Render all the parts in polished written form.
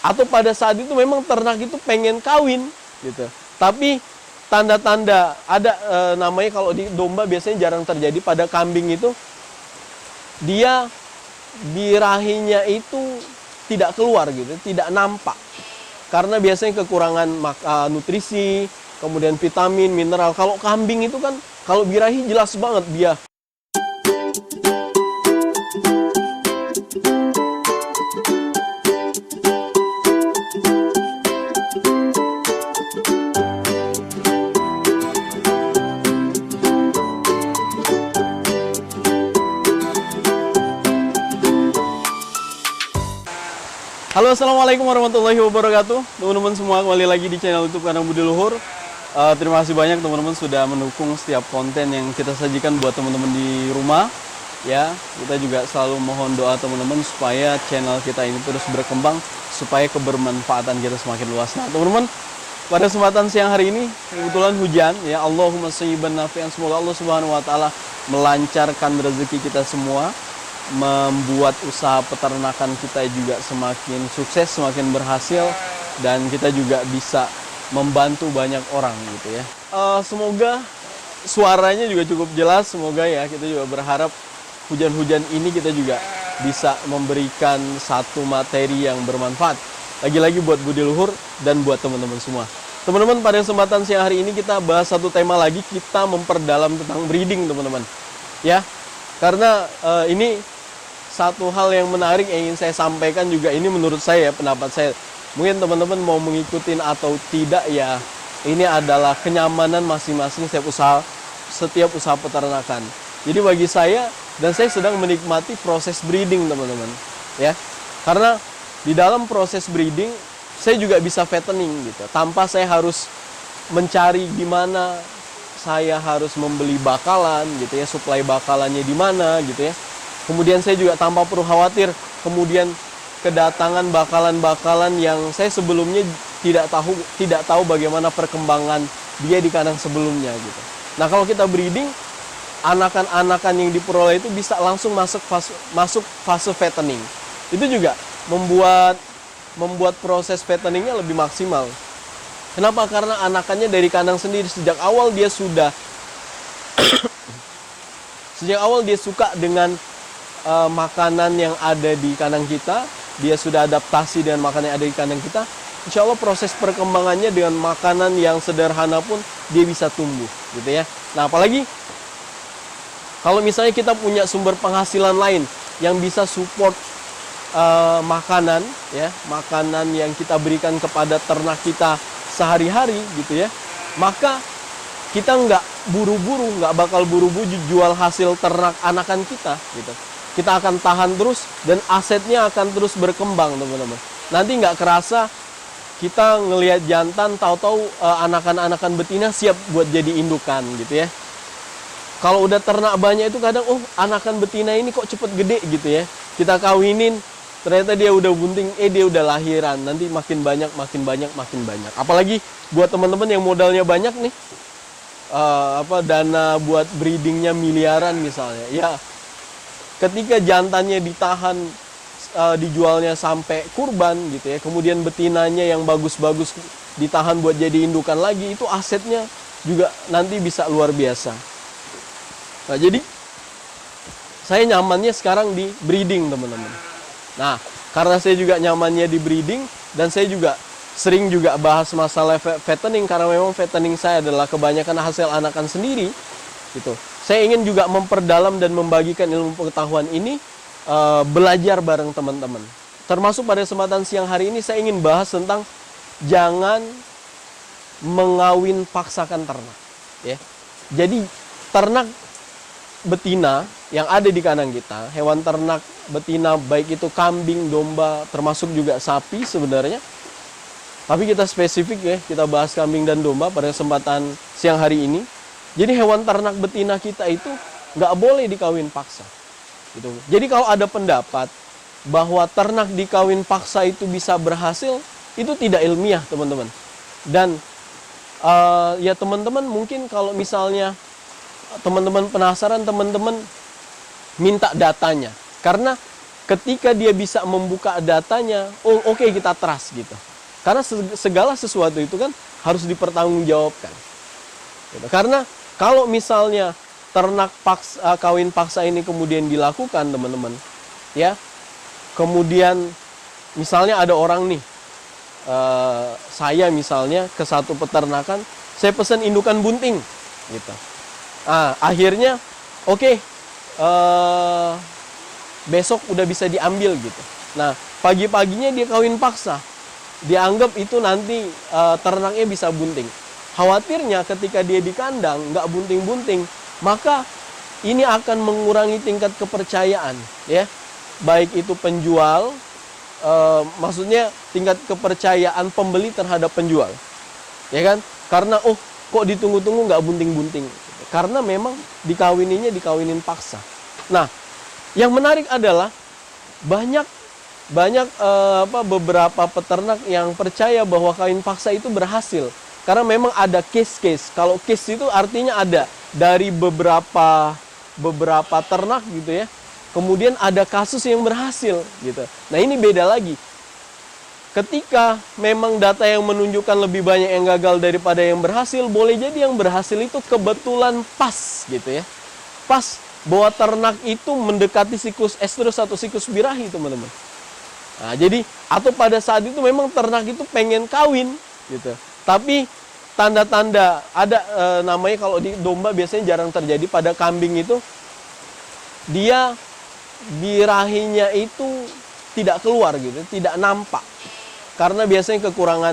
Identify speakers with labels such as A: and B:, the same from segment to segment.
A: Atau pada saat itu memang ternak itu pengen kawin gitu. Tapi tanda-tanda ada namanya kalau di domba biasanya jarang terjadi, pada kambing itu dia birahinya itu tidak keluar gitu, tidak nampak. Karena biasanya kekurangan nutrisi, kemudian vitamin, mineral. Kalau kambing itu kan, kalau birahi jelas banget dia. Halo, assalamualaikum warahmatullahi wabarakatuh. Teman-teman semua, kembali lagi di channel YouTube Kandang Budi Luhur. Terima kasih banyak teman-teman sudah mendukung setiap konten yang kita sajikan buat teman-teman di rumah. Ya, kita juga selalu mohon doa teman-teman supaya channel kita ini terus berkembang, supaya kebermanfaatan kita semakin luas. Nah, teman-teman, pada kesempatan siang hari ini kebetulan hujan. Ya, Allahumma shayyiban nafi'an. Semoga Allah Subhanahu wa taala melancarkan rezeki kita semua, membuat usaha peternakan kita juga semakin sukses, semakin berhasil, dan kita juga bisa membantu banyak orang gitu ya. Semoga suaranya juga cukup jelas, semoga ya, kita juga berharap hujan-hujan ini kita juga bisa memberikan satu materi yang bermanfaat lagi-lagi buat Budi Luhur dan buat teman-teman semua. Teman-teman, pada kesempatan siang hari ini kita bahas satu tema lagi, kita memperdalam tentang breeding teman-teman ya. Karena ini satu hal yang menarik yang ingin saya sampaikan juga, ini menurut saya, pendapat saya. Mungkin teman-teman mau mengikutin atau tidak ya, ini adalah kenyamanan masing-masing setiap usaha peternakan. Jadi bagi saya, dan saya sedang menikmati proses breeding teman-teman ya. Karena di dalam proses breeding saya juga bisa fattening gitu, tanpa saya harus mencari di mana saya harus membeli bakalan gitu ya, suplai bakalannya di mana gitu ya. Kemudian saya juga tanpa perlu khawatir kemudian kedatangan bakalan-bakalan yang saya sebelumnya tidak tahu bagaimana perkembangan dia di kandang sebelumnya gitu. Nah, kalau kita breeding, anakan-anakan yang diperoleh itu bisa langsung masuk fase fattening. Itu juga membuat proses fatteningnya lebih maksimal. Kenapa? Karena anakannya dari kandang sendiri, sejak awal dia suka dengan makanan yang ada di kandang kita, dia sudah adaptasi dengan makanan yang ada di kandang kita. Insya Allah proses perkembangannya dengan makanan yang sederhana pun dia bisa tumbuh gitu ya. Nah, apalagi kalau misalnya kita punya sumber penghasilan lain yang bisa support makanan ya, makanan yang kita berikan kepada ternak kita sehari-hari gitu ya, maka kita nggak bakal buru-buru jual hasil ternak anakan kita gitu. Kita akan tahan terus dan asetnya akan terus berkembang teman-teman. Nanti nggak kerasa kita ngelihat jantan, tahu-tahu anakan-anakan betina siap buat jadi indukan gitu ya. Kalau udah ternak banyak itu kadang, anakan betina ini kok cepet gede gitu ya. Kita kawinin, ternyata dia udah bunting, dia udah lahiran. Nanti makin banyak. Apalagi buat teman-teman yang modalnya banyak nih, dana buat breedingnya miliaran misalnya. Ya, ketika jantannya ditahan, dijualnya sampai kurban gitu ya, kemudian betinanya yang bagus-bagus ditahan buat jadi indukan lagi, itu asetnya juga nanti bisa luar biasa. Nah, jadi saya nyamannya sekarang di breeding teman-teman. Nah, karena saya juga nyamannya di breeding, dan saya juga sering juga bahas masalah fattening, karena memang fattening saya adalah kebanyakan hasil anakan sendiri gitu. Saya ingin juga memperdalam dan membagikan ilmu pengetahuan ini, belajar bareng teman-teman. Termasuk pada kesempatan siang hari ini saya ingin bahas tentang jangan mengawin paksakan ternak ya. Jadi ternak betina yang ada di kandang kita, hewan ternak betina baik itu kambing, domba, termasuk juga sapi sebenarnya. Tapi kita spesifik ya, kita bahas kambing dan domba pada kesempatan siang hari ini. Jadi hewan ternak betina kita itu nggak boleh dikawin paksa gitu. Jadi kalau ada pendapat bahwa ternak dikawin paksa itu bisa berhasil, itu tidak ilmiah teman-teman. Dan ya teman-teman, mungkin kalau misalnya teman-teman penasaran, teman-teman minta datanya. Karena ketika dia bisa membuka datanya, oh oke, kita trust gitu. Karena segala sesuatu itu kan harus dipertanggungjawabkan. Gitu. Karena kalau misalnya ternak paksa, kawin paksa ini kemudian dilakukan, teman-teman, ya, kemudian misalnya ada orang nih, saya misalnya ke satu peternakan, saya pesan indukan bunting, gitu. Akhirnya, oke, besok udah bisa diambil gitu. Nah, pagi-paginya dia kawin paksa. Dianggap itu nanti ternaknya bisa bunting. Khawatirnya ketika dia di kandang nggak bunting-bunting, maka ini akan mengurangi tingkat kepercayaan, ya. Baik itu penjual, maksudnya tingkat kepercayaan pembeli terhadap penjual, ya kan? Karena kok ditunggu-tunggu nggak bunting-bunting, karena memang dikawinin paksa. Nah, yang menarik adalah banyak beberapa peternak yang percaya bahwa kawin paksa itu berhasil. Karena memang ada case-case. Kalau case itu artinya ada dari beberapa ternak gitu ya. Kemudian ada kasus yang berhasil gitu. Nah, ini beda lagi. Ketika memang data yang menunjukkan lebih banyak yang gagal daripada yang berhasil, boleh jadi yang berhasil itu kebetulan pas gitu ya. Pas bahwa ternak itu mendekati siklus estrus atau siklus birahi, teman-teman. Nah, jadi atau pada saat itu memang ternak itu pengen kawin gitu. Tapi tanda-tanda ada namanya kalau di domba biasanya jarang terjadi, pada kambing itu dia birahinya itu tidak keluar gitu, tidak nampak. Karena biasanya kekurangan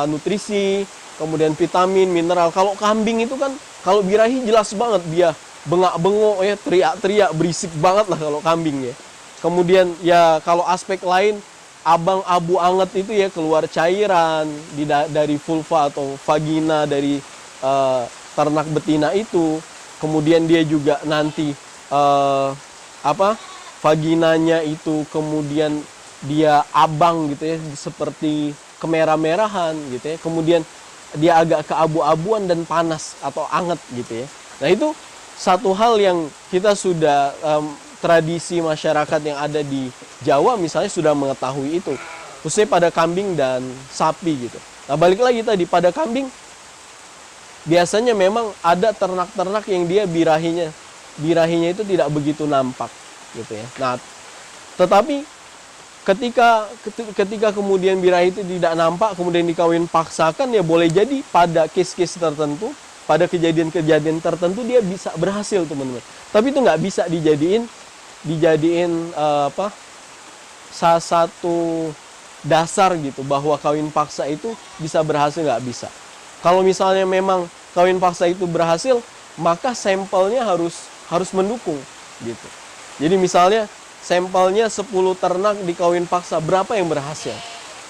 A: nutrisi, kemudian vitamin, mineral. Kalau kambing itu kan, kalau birahi jelas banget dia bengak-bengok ya, teriak-teriak, berisik banget lah kalau kambing ya. Kemudian ya kalau aspek lain, abang abu anget itu ya, keluar cairan dari vulva atau vagina dari ternak betina itu. Kemudian dia juga nanti vaginanya itu kemudian dia abang gitu ya, seperti kemerah-merahan gitu ya. Kemudian dia agak keabu-abuan dan panas atau anget gitu ya. Nah, itu satu hal yang kita sudah tradisi masyarakat yang ada di Jawa misalnya sudah mengetahui itu, khususnya pada kambing dan sapi gitu. Nah, balik lagi tadi pada kambing, biasanya memang ada ternak-ternak yang dia birahinya itu tidak begitu nampak gitu ya. Nah, tetapi ketika kemudian birahi itu tidak nampak, kemudian dikawin paksakan, ya boleh jadi pada case-case tertentu, pada kejadian-kejadian tertentu dia bisa berhasil, teman-teman. Tapi itu nggak bisa dijadiin salah satu dasar gitu bahwa kawin paksa itu bisa berhasil, nggak bisa. Kalau misalnya memang kawin paksa itu berhasil, maka sampelnya harus mendukung gitu. Jadi misalnya sampelnya 10 ternak di kawin paksa, berapa yang berhasil?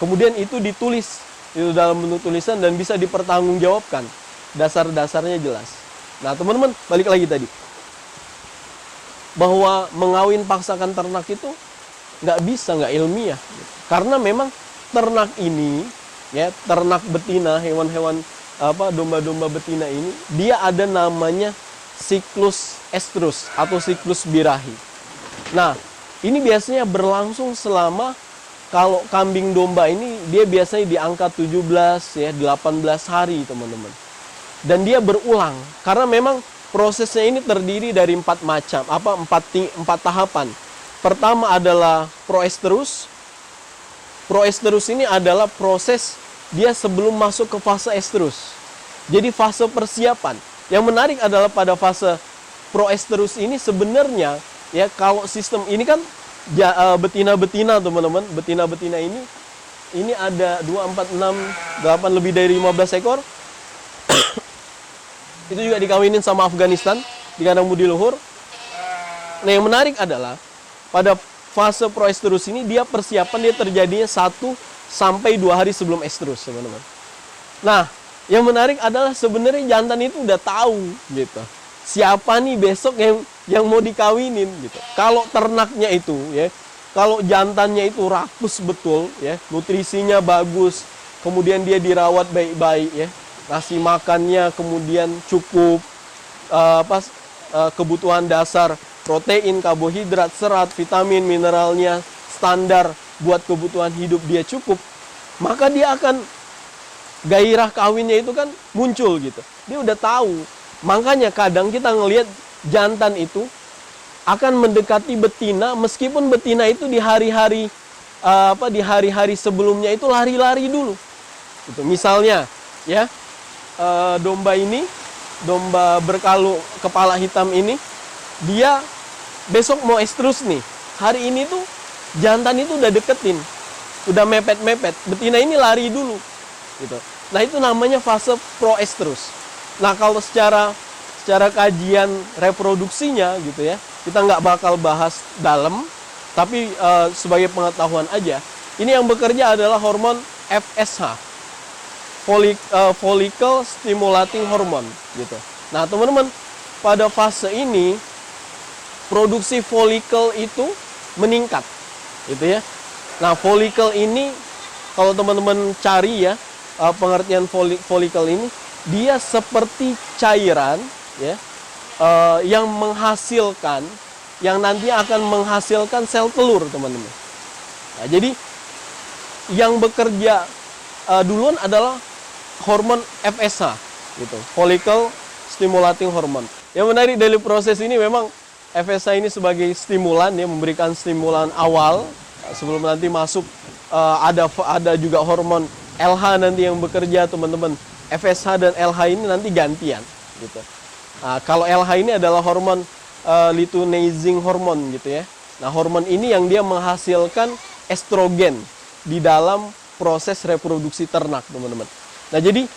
A: Kemudian itu ditulis itu dalam bentuk tulisan dan bisa dipertanggungjawabkan. Dasar-dasarnya jelas. Nah, teman-teman, balik lagi tadi. Bahwa mengawin paksakan ternak itu nggak bisa, nggak ilmiah. Karena memang ternak ini, ya, ternak betina, hewan-hewan domba-domba betina ini, dia ada namanya siklus estrus atau siklus birahi. Nah, ini biasanya berlangsung selama, kalau kambing domba ini dia biasanya di angka 17 ya, 18 hari, teman-teman. Dan dia berulang karena memang prosesnya ini terdiri dari 4 tahapan. Pertama adalah proestrus. Proestrus ini adalah proses dia sebelum masuk ke fase estrus. Jadi fase persiapan. Yang menarik adalah pada fase proestrus ini sebenarnya ya, kalau sistem ini kan betina-betina, teman-teman. Betina-betina ini ada 2, 4, 6, 8, lebih dari 15 ekor. Itu juga dikawinin sama Afghanistan di kandang budi luhur. Nah, yang menarik adalah pada fase proestrus ini dia persiapan dia terjadinya 1 sampai 2 hari sebelum estrus, teman-teman. Nah, yang menarik adalah sebenarnya jantan itu udah tahu gitu, siapa nih besok yang mau dikawinin gitu. Kalau ternaknya itu ya, kalau jantannya itu rakus betul ya, nutrisinya bagus, kemudian dia dirawat baik-baik ya, nasi makannya kemudian cukup, kebutuhan dasar protein, karbohidrat, serat, vitamin, mineralnya standar buat kebutuhan hidup dia cukup, maka dia akan gairah kawinnya itu kan muncul gitu. Dia udah tahu. Makanya kadang kita ngelihat jantan itu akan mendekati betina meskipun betina itu di hari-hari di hari-hari sebelumnya itu lari-lari dulu. Gitu. Misalnya ya, domba ini, domba berkalu kepala hitam ini, dia besok mau estrus nih. Hari ini tuh jantan itu udah deketin, udah mepet-mepet. Betina ini lari dulu, gitu. Nah itu namanya fase proestrus. Nah kalau secara kajian reproduksinya gitu ya, kita nggak bakal bahas dalam, tapi sebagai pengetahuan aja, ini yang bekerja adalah hormon FSH, follicle stimulating hormone, gitu. Nah teman-teman, pada fase ini produksi folikel itu meningkat, gitu ya. Nah, folikel ini kalau teman-teman cari ya, pengertian folikel ini, dia seperti cairan ya, yang menghasilkan, yang nanti akan menghasilkan sel telur, teman-teman. Nah, jadi yang bekerja duluan adalah hormon FSH, gitu, follicle stimulating hormone. Yang menarik dari proses ini memang FSH ini sebagai stimulan ya, memberikan stimulan awal sebelum nanti masuk ada juga hormon LH nanti yang bekerja, teman-teman. FSH dan LH ini nanti gantian gitu. Nah, kalau LH ini adalah hormon luteinizing hormone gitu ya. Nah, hormon ini yang dia menghasilkan estrogen di dalam proses reproduksi ternak, teman-teman. Nah, jadi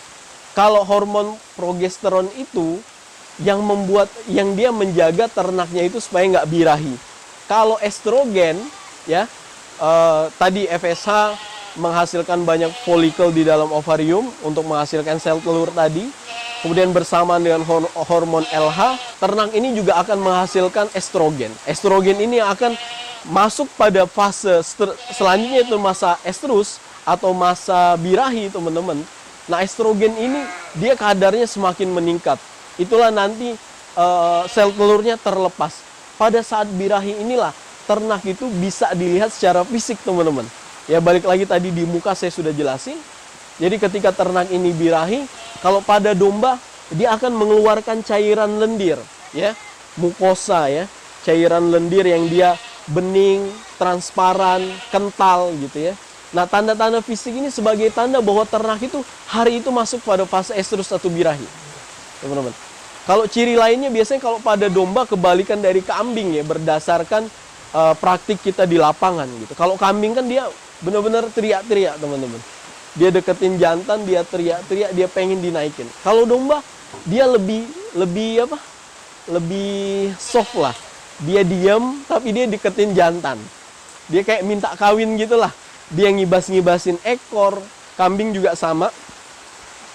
A: kalau hormon progesteron itu yang dia menjaga ternaknya itu supaya nggak birahi. Kalau estrogen ya, tadi FSH menghasilkan banyak folikel di dalam ovarium untuk menghasilkan sel telur tadi. Kemudian bersamaan dengan hormon LH, ternak ini juga akan menghasilkan estrogen. Estrogen ini akan masuk pada fase selanjutnya, itu masa estrus atau masa birahi, teman-teman. Nah, estrogen ini dia kadarnya semakin meningkat. Itulah nanti sel telurnya terlepas. Pada saat birahi inilah ternak itu bisa dilihat secara fisik, teman-teman. Ya, balik lagi tadi di muka saya sudah jelasin. Jadi ketika ternak ini birahi, kalau pada domba dia akan mengeluarkan cairan lendir, ya, mukosa ya, cairan lendir yang dia bening, transparan, kental gitu ya. Nah, tanda-tanda fisik ini sebagai tanda bahwa ternak itu hari itu masuk pada fase estrus atau birahi, teman-teman. Kalau ciri lainnya biasanya kalau pada domba kebalikan dari kambing ya, berdasarkan praktik kita di lapangan gitu. Kalau kambing kan dia benar-benar teriak-teriak, teman-teman. Dia deketin jantan, dia teriak-teriak, dia pengen dinaikin. Kalau domba dia lebih soft lah. Dia diam tapi dia deketin jantan. Dia kayak minta kawin gitulah. Dia ngibas-ngibasin ekor. Kambing juga sama.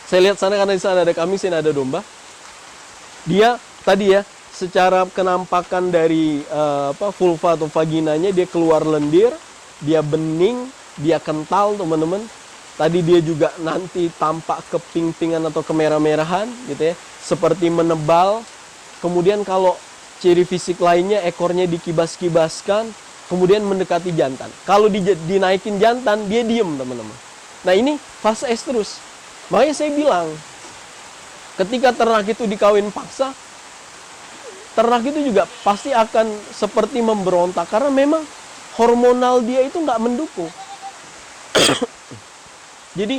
A: Saya lihat sana karena di sana ada kambing, sini ada domba. Dia tadi ya, secara kenampakan dari vulva atau vaginanya, dia keluar lendir, dia bening, dia kental, teman-teman. Tadi dia juga nanti tampak keping-pingan atau kemerah-merahan gitu ya, seperti menebal. Kemudian kalau ciri fisik lainnya, ekornya dikibas-kibaskan, kemudian mendekati jantan. Kalau dinaikin jantan, dia diem, teman-teman. Nah, ini fase estrus. Makanya saya bilang, ketika ternak itu dikawin paksa, ternak itu juga pasti akan seperti memberontak karena memang hormonal dia itu nggak mendukung. Jadi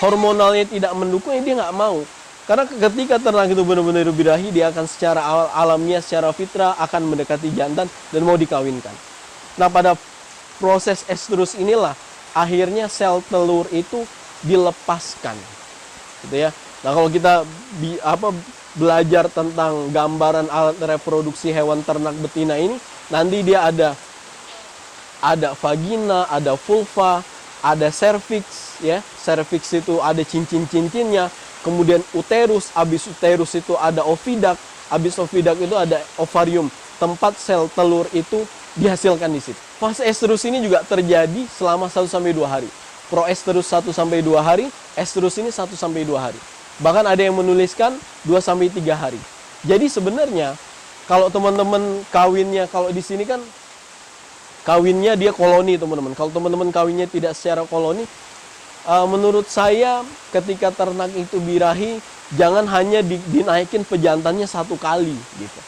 A: hormonalnya tidak mendukung, dia nggak mau. Karena ketika ternak itu benar-benar birahi, dia akan secara alamiah, secara fitrah akan mendekati jantan dan mau dikawinkan. Nah, pada proses estrus inilah akhirnya sel telur itu dilepaskan, gitu ya. Nah, kalau kita belajar tentang gambaran alat reproduksi hewan ternak betina ini, nanti dia ada vagina, ada vulva, ada cervix ya. Cervix itu ada cincin-cincinnya, kemudian uterus, habis uterus itu ada oviduct, habis oviduct itu ada ovarium, tempat sel telur itu dihasilkan di situ. Fase estrus ini juga terjadi selama 1 sampai 2 hari. Proestrus 1 sampai 2 hari, estrus ini 1 sampai 2 hari. Bahkan ada yang menuliskan 2 sampai 3 hari.
B: Jadi sebenarnya kalau teman-teman kawinnya, kalau di sini kan kawinnya dia koloni teman-teman. Kalau teman-teman kawinnya tidak secara koloni, menurut saya ketika ternak itu birahi, jangan hanya dinaikin pejantannya satu kali gitu.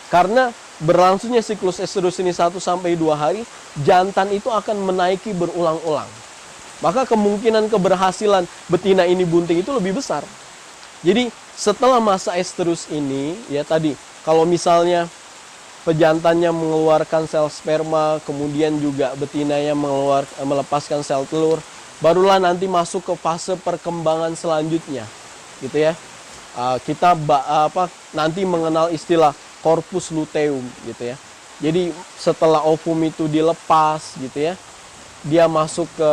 B: Karena berlangsungnya siklus estrus ini 1 sampai 2 hari, jantan itu akan menaiki berulang-ulang. Maka kemungkinan keberhasilan betina ini bunting itu lebih besar. Jadi setelah masa estrus ini, ya tadi, kalau misalnya pejantannya mengeluarkan sel sperma, kemudian juga betinanya melepaskan sel telur, barulah nanti masuk ke fase perkembangan selanjutnya, gitu ya. Kita nanti mengenal istilah corpus luteum, gitu ya. Jadi setelah ovum itu dilepas, gitu ya, dia masuk ke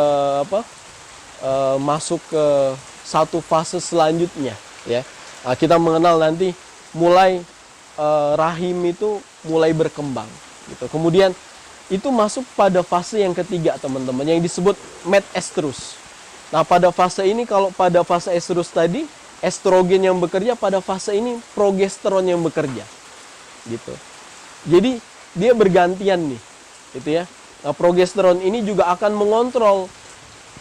B: masuk ke satu fase selanjutnya, ya. Kita mengenal nanti mulai rahim itu mulai berkembang, gitu. Kemudian itu masuk pada fase yang ketiga teman-teman, yang disebut metestrus. Nah pada fase ini, kalau pada fase estrus tadi estrogen yang bekerja, pada fase ini progesteron yang bekerja, gitu. Jadi dia bergantian nih, gitu ya. Nah progesteron ini juga akan mengontrol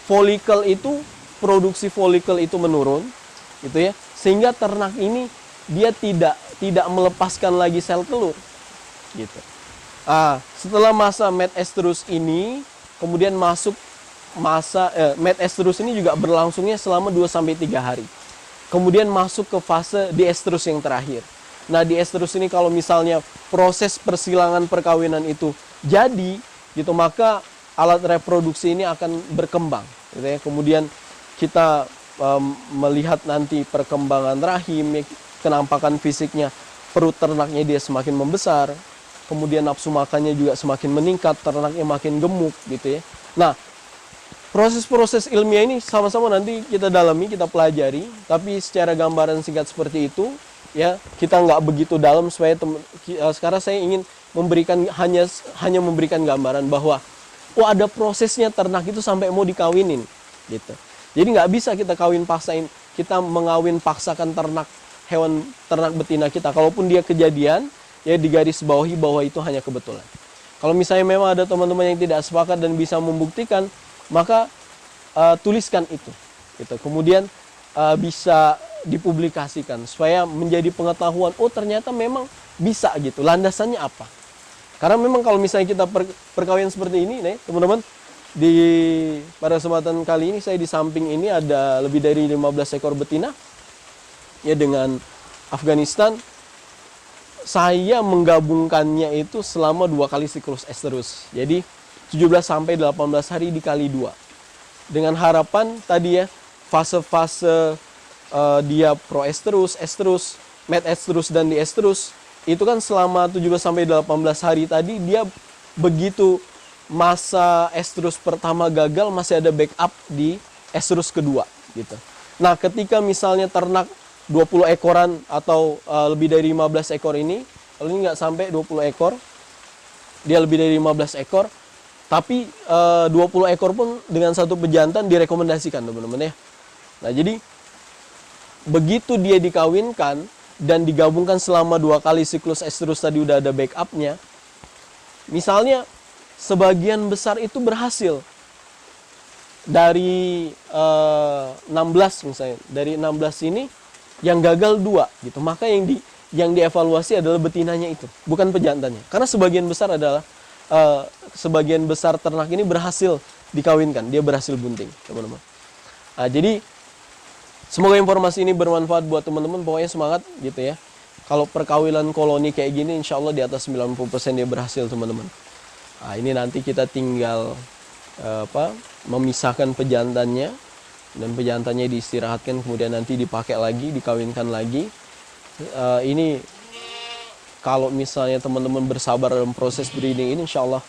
B: folikel itu, produksi folikel itu menurun, gitu ya, sehingga ternak ini dia tidak melepaskan lagi sel telur, gitu. Setelah masa metestrus ini, kemudian masuk masa metestrus ini juga berlangsungnya selama 2 sampai 3 hari. Kemudian masuk ke fase diestrus yang terakhir. Nah, diestrus ini kalau misalnya proses persilangan perkawinan itu jadi, gitu, maka alat reproduksi ini akan berkembang, gitu ya. Kemudian kita melihat nanti perkembangan rahim, kenampakan fisiknya, perut ternaknya dia semakin membesar, kemudian nafsu makannya juga semakin meningkat, ternaknya makin gemuk, gitu ya. Nah, proses-proses ilmiah ini sama-sama nanti kita dalami, kita pelajari, tapi secara gambaran singkat seperti itu, ya, kita nggak begitu dalam supaya sekarang saya ingin memberikan hanya memberikan gambaran bahwa ada prosesnya ternak itu sampai mau dikawinin, gitu. Jadi nggak bisa kita kawin paksain, kita mengawin paksakan hewan ternak betina kita. Kalaupun dia kejadian, ya digaris bawahi bahwa itu hanya kebetulan. Kalau misalnya memang ada teman-teman yang tidak sepakat dan bisa membuktikan, maka tuliskan itu, gitu. Kemudian bisa dipublikasikan supaya menjadi pengetahuan, ternyata memang bisa, gitu. Landasannya apa? Karena memang kalau misalnya kita perkawinan seperti ini nih teman-teman, pada kesempatan kali ini saya di samping ini ada lebih dari 15 ekor betina, ya, dengan Afghanistan. Saya menggabungkannya itu selama 2 kali siklus estrus. Jadi 17 sampai 18 hari dikali 2. Dengan harapan tadi, ya, fase-fase dia proestrus, estrus, metestrus dan diestrus itu kan selama 17 sampai 18 hari tadi, dia begitu masa estrus pertama gagal, masih ada backup di estrus kedua, gitu. Nah, ketika misalnya ternak 20 ekoran atau lebih dari 15 ekor ini, kalau ini nggak sampai 20 ekor, dia lebih dari 15 ekor, tapi 20 ekor pun dengan satu pejantan direkomendasikan teman-teman, ya. Nah, jadi begitu dia dikawinkan dan digabungkan selama 2 kali siklus estrus tadi udah ada backupnya, misalnya sebagian besar itu berhasil dari 16 misalnya, dari 16 ini yang gagal 2, gitu. Maka yang dievaluasi adalah betinanya itu, bukan pejantannya. Karena sebagian besar ternak ini berhasil dikawinkan, dia berhasil bunting, teman-teman. Jadi semoga informasi ini bermanfaat buat teman-teman. Pokoknya semangat, gitu ya. Kalau perkawinan koloni kayak gini, insya Allah di atas 90% dia berhasil, teman-teman. Ini nanti kita tinggal memisahkan pejantannya, dan pejantannya diistirahatkan, kemudian nanti dipakai lagi, dikawinkan lagi. Ini kalau misalnya teman-teman bersabar dalam proses breeding ini, insya Allah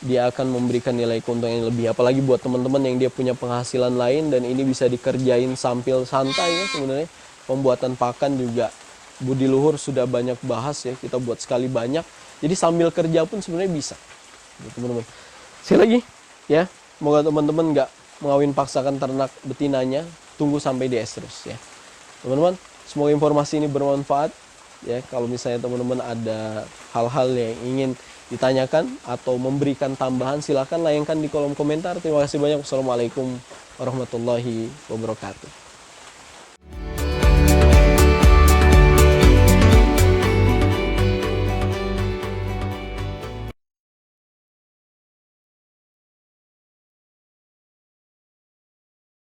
B: dia akan memberikan nilai keuntungan yang lebih. Apalagi buat teman-teman yang dia punya penghasilan lain dan ini bisa dikerjain sambil santai, ya. Sebenarnya pembuatan pakan juga Budi Luhur sudah banyak bahas, ya, kita buat sekali banyak. Jadi sambil kerja pun sebenarnya bisa, teman-teman. Sekali lagi, ya, semoga teman-teman nggak mengawin paksakan ternak betinanya, tunggu sampai diestrus, ya. Teman-teman, semoga informasi ini bermanfaat. ya. Kalau misalnya teman-teman ada hal-hal yang ingin ditanyakan atau memberikan tambahan, silahkan layangkan di kolom komentar. Terima kasih banyak. Wassalamualaikum warahmatullahi wabarakatuh.